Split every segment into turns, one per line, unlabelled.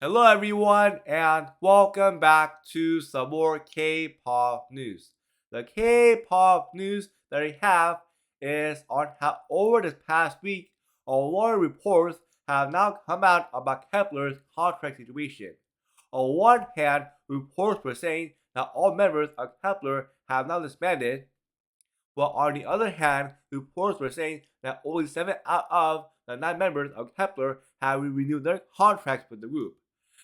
Hello everyone and welcome back to some more K-pop news. The K-pop news that I have is on how over this past week, a lot of reports have now come out about Kep1er's contract situation. On one hand, reports were saying that all members of Kep1er have now disbanded, while on the other hand, reports were saying that only 7 out of the 9 members of Kep1er have renewed their contracts with the group.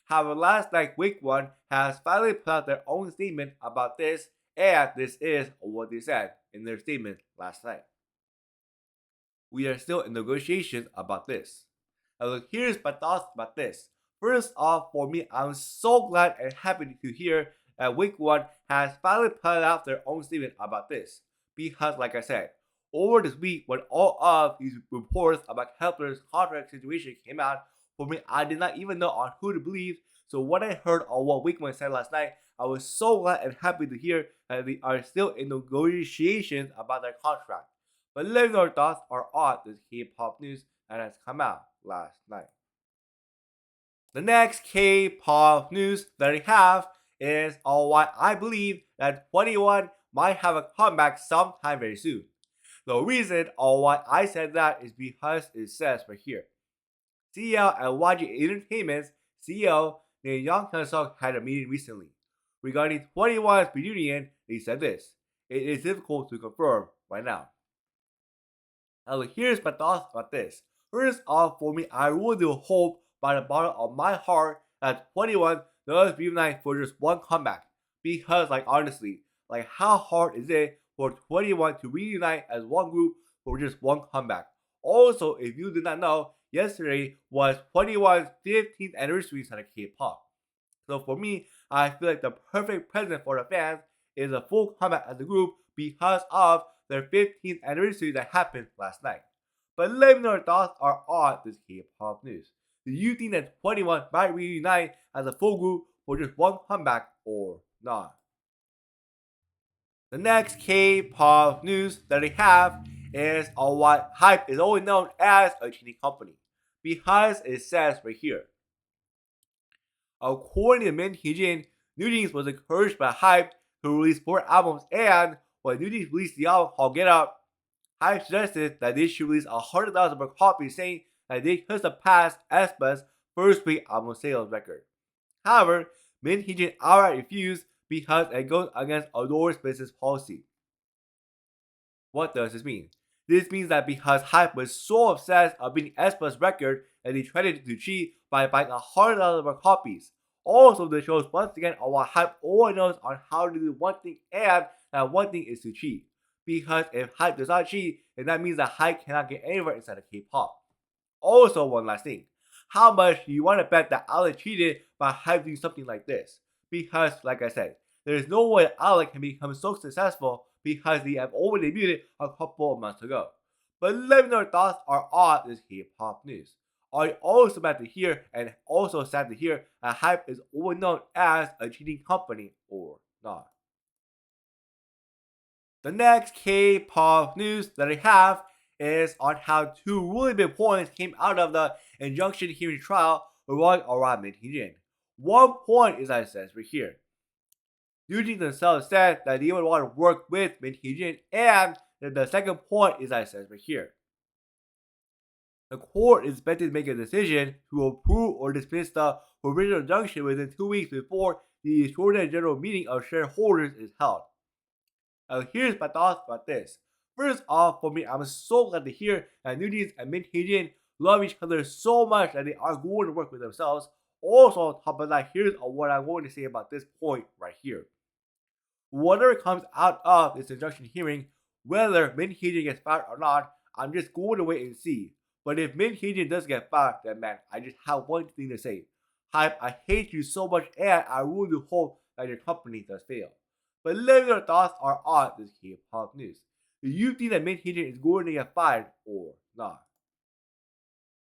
However, last night, WAKEONE has finally put out their own statement about this, and this is what they said in their statement last night. We are still in negotiations about this. Now, here's my thoughts about this. First off, for me, I'm so glad and happy to hear that WAKEONE has finally put out their own statement about this. Because, like I said, over this week, when all of these reports about Kep1er's contract situation came out, for me, I did not even know on who to believe. So when I heard on what WAKEONE said last night, I was so glad and happy to hear that they are still in negotiations about their contract. But let me know your thoughts are on this K-pop news that has come out last night. The next K-pop news that I have is on why I believe that 21 might have a comeback sometime very soon. The reason on why I said that is because it says right here. CEO at YG Entertainment's CEO named Young Hyun-suk had a meeting recently. Regarding 21's reunion, they said this. It is difficult to confirm right now. Now here's my thoughts about this. First off, for me, I really do hope by the bottom of my heart that 21 does reunite for just one comeback. Because honestly, how hard is it for 21 to reunite as one group for just one comeback? Also, if you did not know, yesterday was 21's 15th anniversary at K-pop. So for me, I feel like the perfect present for the fans is a full comeback as a group because of their 15th anniversary that happened last night. But let me know your thoughts are on this K-pop news. Do you think that 21 might reunite as a full group for just one comeback or not? The next K-pop news that I have is on what HYBE is always known as a cheating company. Because it says right here. According to Min Hee-jin, NewJeans was encouraged by HYBE to release 4 albums, and when NewJeans released the album called Get Up, HYBE suggested that they should release 100,000 per copy, saying that they could surpass aespa's first week album sales record. However, Min Hee-jin outright refused because it goes against ADOR's business policy. What does this mean? This means that because HYBE was so obsessed of beating aespa's record that they tried to cheat by buying 100,000 more copies. Also, this shows once again on what HYBE only knows on how to do one thing, and that one thing is to cheat. Because if HYBE does not cheat, then that means that HYBE cannot get anywhere inside of K-pop. Also, one last thing. How much do you want to bet that Alec cheated by HYBE doing something like this? Because, like I said, there is no way Alec can become so successful because they have already debuted a couple of months ago. But let me know your thoughts are on this K-pop news. Are you also mad to hear and also sad to hear that HYBE is always known as a cheating company or not? The next K-pop news that I have is on how 2 really big points came out of the injunction hearing trial regarding around Min Hee-jin. One point is, as it says right here. NewJeans themselves said that they would want to work with Min Hee-jin, and the second point is, as it says right here. The court is expected to make a decision to approve or dismiss the provisional injunction within 2 weeks before the extraordinary general meeting of shareholders is held. Now here's my thoughts about this. First off, for me, I'm so glad to hear that NewJeans and Min Hee-jin love each other so much that they are going to work with themselves. Also, on top of that, here's what I'm going to say about this point right here. Whatever comes out of this injunction hearing, whether Min Hee-jin gets fired or not, I'm just going to wait and see. But if Min Hee-jin does get fired, then man, I just have one thing to say. HYBE, I hate you so much, and I really do hope that your company does fail. But let me know your thoughts are on this K-pop news. Do you think that Min Hee-jin is going to get fired or not?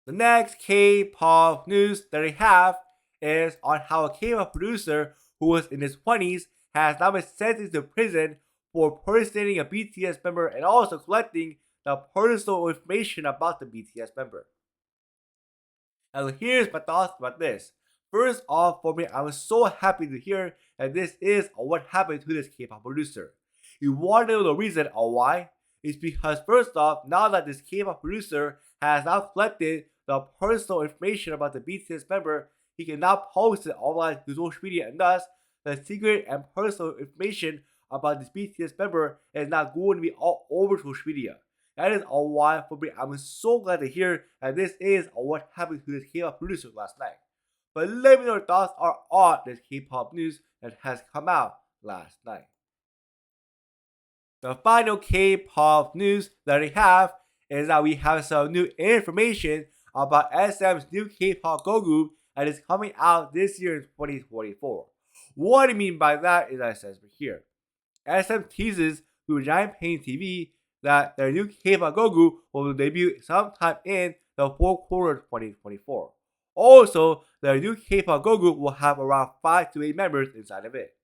The next K-pop news that I have is on how a K-pop producer who was in his 20s has now been sentenced to prison for impersonating a BTS member and also collecting the personal information about the BTS member. Now here's my thoughts about this. First off, for me, I was so happy to hear that this is what happened to this K-pop producer. You want to know the reason why? It's because first off, now that this K-pop producer has now collected the personal information about the BTS member, he can now post it online to social media, and thus the secret and personal information about this BTS member is now going to be all over social media. That is why for me, I'm so glad to hear that this is what happened to this K-pop producer last night. But let me know your thoughts are on this K-pop news that has come out last night. The final K-pop news that we have is that we have some new information about SM's new K-pop girl group that is coming out this year in 2024. What I mean by that is, as it says here, SM teases through Giant Pain TV that their new K-pop girl group will debut sometime in the fourth quarter of 2024. Also, their new K-pop girl group will have around 5 to 8 members inside of it.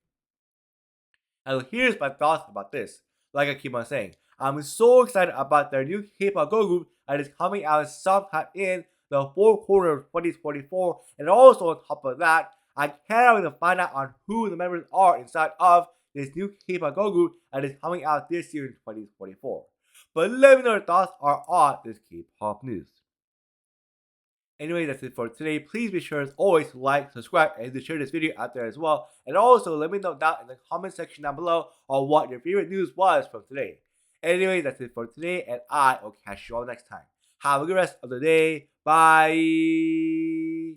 And here's my thoughts about this. Like I keep on saying, I'm so excited about their new K-pop girl group that is coming out sometime in the fourth quarter of 2024. And also on top of that, I can't wait to find out on who the members are inside of this new K-pop girl group that is coming out this year in 2024. But let me know your thoughts are on this K-pop news. Anyway, that's it for today. Please be sure as always to like, subscribe, and to share this video out there as well. And also let me know down in the comment section down below on what your favorite news was from today. Anyway, that's it for today, and I will catch you all next time. Have a good rest of the day. Bye.